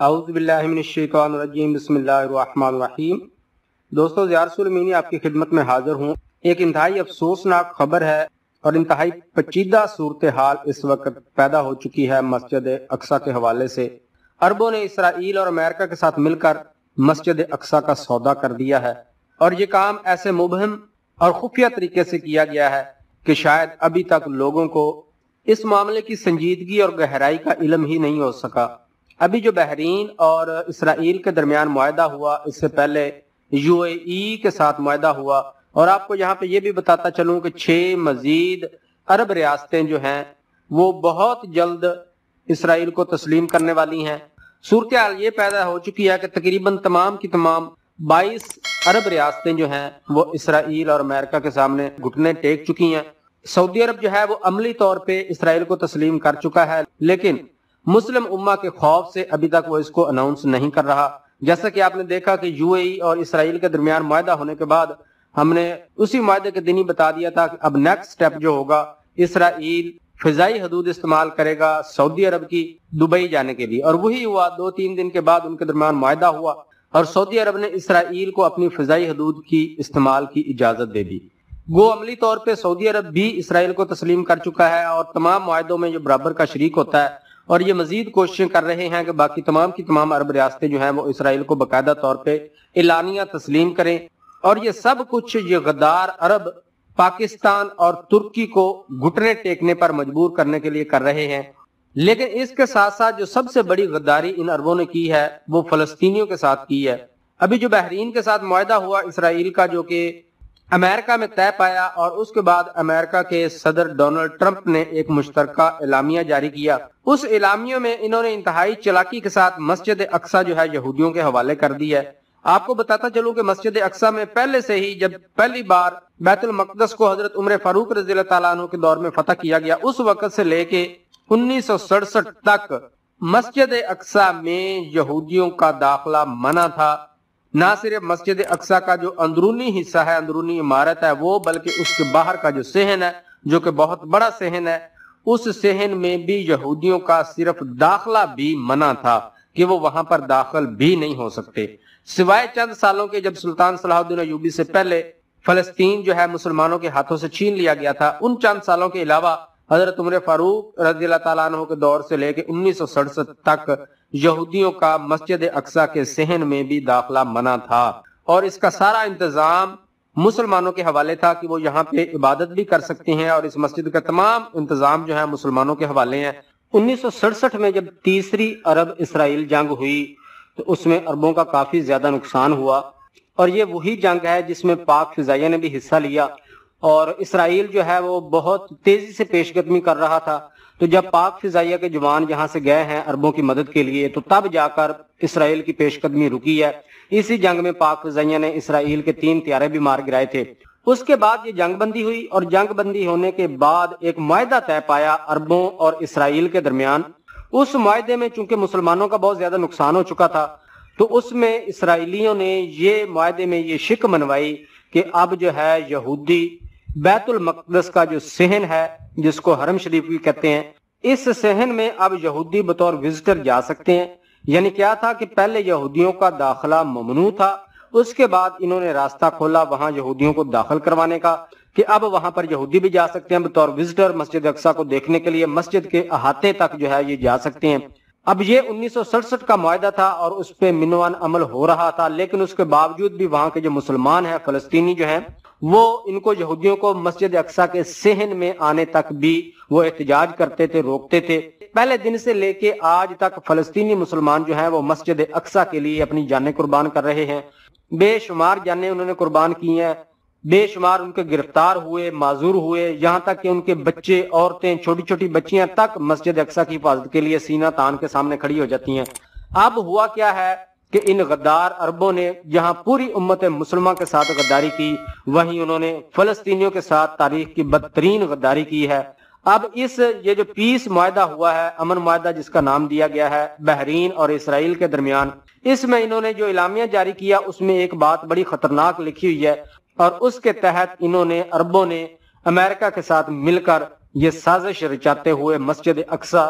اعوذ باللہ من الشیطان الرجیم بسم اللہ الرحمن الرحیم۔ دوستو، ضیاء رسول امینی آپ کی خدمت میں حاضر ہوں۔ ایک انتہائی افسوسناک خبر ہے اور انتہائی پیچیدہ صورتحال اس وقت پیدا ہو چکی ہے مسجد اقصیٰ کے حوالے سے۔ عربوں نے اسرائیل اور امریکہ کے ساتھ مل کر مسجد اقصیٰ کا سودا کر دیا ہے، اور یہ کام ایسے مبہم اور خفیہ طریقے سے کیا گیا ہے کہ شاید ابھی تک لوگوں کو اس معاملے کی سنجیدگی اور گہرائی کا علم ہی نہیں ہو سکا۔ ابھی جو بحرین اور اسرائیل کے درمیان معاہدہ ہوا، اس سے پہلے یو اے ای کے ساتھ معاہدہ ہوا، اور آپ کو یہاں پہ یہ بھی بتاتا چلوں کہ 6 مزید عرب ریاستیں جو ہیں وہ بہت جلد اسرائیل کو تسلیم کرنے والی ہیں۔ صورتحال یہ پیدا ہو چکی ہے کہ تقریباً تمام کی تمام 22 عرب ریاستیں جو ہیں وہ اسرائیل اور امریکہ کے سامنے گھٹنے ٹیک چکی ہیں۔ سعودی عرب جو ہے وہ عملی طور پہ اسرائیل کو تسلیم کر چکا ہے، لیکن مسلم امہ کے خوف سے ابھی تک وہ اس کو اناؤنس نہیں کر رہا۔ جیسا کہ آپ نے دیکھا کہ یو اے ای اور اسرائیل کے درمیان معاہدہ ہونے کے بعد ہم نے اسی معاہدے کے دن ہی بتا دیا تھا کہ اب نیکسٹ سٹیپ جو ہوگا، اسرائیل فضائی حدود استعمال کرے گا سعودی عرب کی دبئی جانے کے لیے، اور وہی ہوا۔ 2-3 دن کے بعد ان کے درمیان معاہدہ ہوا اور سعودی عرب نے اسرائیل کو اپنی فضائی حدود کی استعمال کی اجازت دے دی۔ گو عملی طور پہ سعودی عرب بھی اسرائیل کو تسلیم کر چکا ہے، اور تمام معاہدوں میں جو برابر کا شریک ہوتا ہے، اور یہ مزید کوششیں کر رہے ہیں کہ باقی تمام کی تمام عرب ریاستیں جو ہیں وہ اسرائیل کو باقاعدہ طور پہ اعلانیہ تسلیم کریں، اور یہ سب کچھ یہ غدار عرب پاکستان اور ترکی کو گھٹنے ٹیکنے پر مجبور کرنے کے لیے کر رہے ہیں۔ لیکن اس کے ساتھ ساتھ جو سب سے بڑی غداری ان عربوں نے کی ہے وہ فلسطینیوں کے ساتھ کی ہے۔ ابھی جو بحرین کے ساتھ معاہدہ ہوا اسرائیل کا، جو کہ امریکہ میں طے پایا، اور اس کے بعد امریکہ کے صدر ڈونلڈ ٹرمپ نے ایک مشترکہ اعلامیہ جاری کیا۔ اس اعلامیہ میں انہوں نے انتہائی چالاکی کے ساتھ مسجد اقصیٰ جو ہے یہودیوں کے حوالے کر دی ہے۔ آپ کو بتاتا چلوں کہ مسجد اقصیٰ میں پہلے سے ہی جب پہلی بار بیت المقدس کو حضرت عمر فاروق رضی اللہ تعالیٰ عنہ کے دور میں فتح کیا گیا، اس وقت سے لے کے 1967 تک مسجد اقصیٰ میں یہودیوں کا داخلہ منع تھا۔ نہ صرف مسجد اقصیٰ کا جو اندرونی حصہ ہے، اندرونی عمارت ہے وہ، بلکہ اس کے باہر کا جو صحن ہے، جو کہ بہت بڑا صحن ہے، اس صحن میں بھی یہودیوں کا صرف داخلہ بھی منع تھا کہ وہ وہاں پر داخل بھی نہیں ہو سکتے، سوائے چند سالوں کے جب سلطان صلاح الدین ایوبی سے پہلے فلسطین جو ہے مسلمانوں کے ہاتھوں سے چھین لیا گیا تھا۔ ان چند سالوں کے علاوہ حضرت عمر فاروق رضی اللہ تعالیٰ عنہ کے دور سے لے کے 1967 تک یہودیوں کا مسجد اقصیٰ کے صحن میں بھی داخلہ منع تھا، اور اس کا سارا انتظام مسلمانوں کے حوالے تھا کہ وہ یہاں پہ عبادت بھی کر سکتے ہیں، اور اس مسجد کا تمام انتظام جو ہے مسلمانوں کے حوالے ہیں۔ 1967 میں جب تیسری عرب اسرائیل جنگ ہوئی تو اس میں عربوں کا کافی زیادہ نقصان ہوا، اور یہ وہی جنگ ہے جس میں پاک فضائیہ نے بھی حصہ لیا، اور اسرائیل جو ہے وہ بہت تیزی سے پیش قدمی کر رہا تھا۔ تو جب پاک فضائیہ کے جوان یہاں سے گئے ہیں عربوں کی مدد کے لیے، تو تب جا کر اسرائیل کی پیش قدمی رکی ہے۔ اسی جنگ میں پاک فضائیہ نے اسرائیل کے 3 طیارے بھی مار گرائے تھے۔ اس کے بعد یہ جنگ بندی ہوئی، اور جنگ بندی ہونے کے بعد ایک معاہدہ طے پایا عربوں اور اسرائیل کے درمیان۔ اس معاہدے میں چونکہ مسلمانوں کا بہت زیادہ نقصان ہو چکا تھا، تو اس میں اسرائیلیوں نے یہ معاہدے میں یہ شک منوائی کہ اب جو ہے یہودی بیت المقدس کا جو صحن ہے، جس کو حرم شریف بھی کہتے ہیں، اس صحن میں اب یہودی بطور وزٹر جا سکتے ہیں۔ یعنی کیا تھا کہ پہلے یہودیوں کا داخلہ ممنوع تھا، اس کے بعد انہوں نے راستہ کھولا وہاں یہودیوں کو داخل کروانے کا، کہ اب وہاں پر یہودی بھی جا سکتے ہیں بطور وزٹر مسجد اقصیٰ کو دیکھنے کے لیے، مسجد کے احاطے تک جو ہے یہ جا سکتے ہیں۔ اب یہ 1967 کا معاہدہ تھا اور اس پہ منوان عمل ہو رہا تھا، لیکن اس کے باوجود بھی وہاں کے جو مسلمان ہیں، فلسطینی جو ہیں، وہ ان کو یہودیوں کو مسجد اقصیٰ کے صحن میں آنے تک بھی وہ احتجاج کرتے تھے، روکتے تھے۔ پہلے دن سے لے کے آج تک فلسطینی مسلمان جو ہیں وہ مسجد اقصیٰ کے لیے اپنی جانیں قربان کر رہے ہیں۔ بے شمار جانیں انہوں نے قربان کی ہیں، بے شمار ان کے گرفتار ہوئے، معذور ہوئے، یہاں تک کہ ان کے بچے، عورتیں، چھوٹی چھوٹی بچیاں تک مسجد اقصیٰ کی حفاظت کے لیے سینہ تان کے سامنے کھڑی ہو جاتی ہیں۔ اب ہوا کیا ہے کہ ان غدار عربوں نے جہاں پوری امت مسلمہ کے ساتھ غداری کی، وہیں انہوں نے فلسطینیوں کے ساتھ تاریخ کی بدترین غداری کی ہے۔ اب یہ جو پیس معاہدہ ہوا ہے، امن معاہدہ جس کا نام دیا گیا ہے بحرین اور اسرائیل کے درمیان، اس میں انہوں نے جو اعلامیہ جاری کیا اس میں ایک بات بڑی خطرناک لکھی ہوئی ہے، اور اس کے تحت انہوں نے عربوں نے امریکہ کے ساتھ مل کر یہ سازش رچاتے ہوئے مسجد اقصیٰ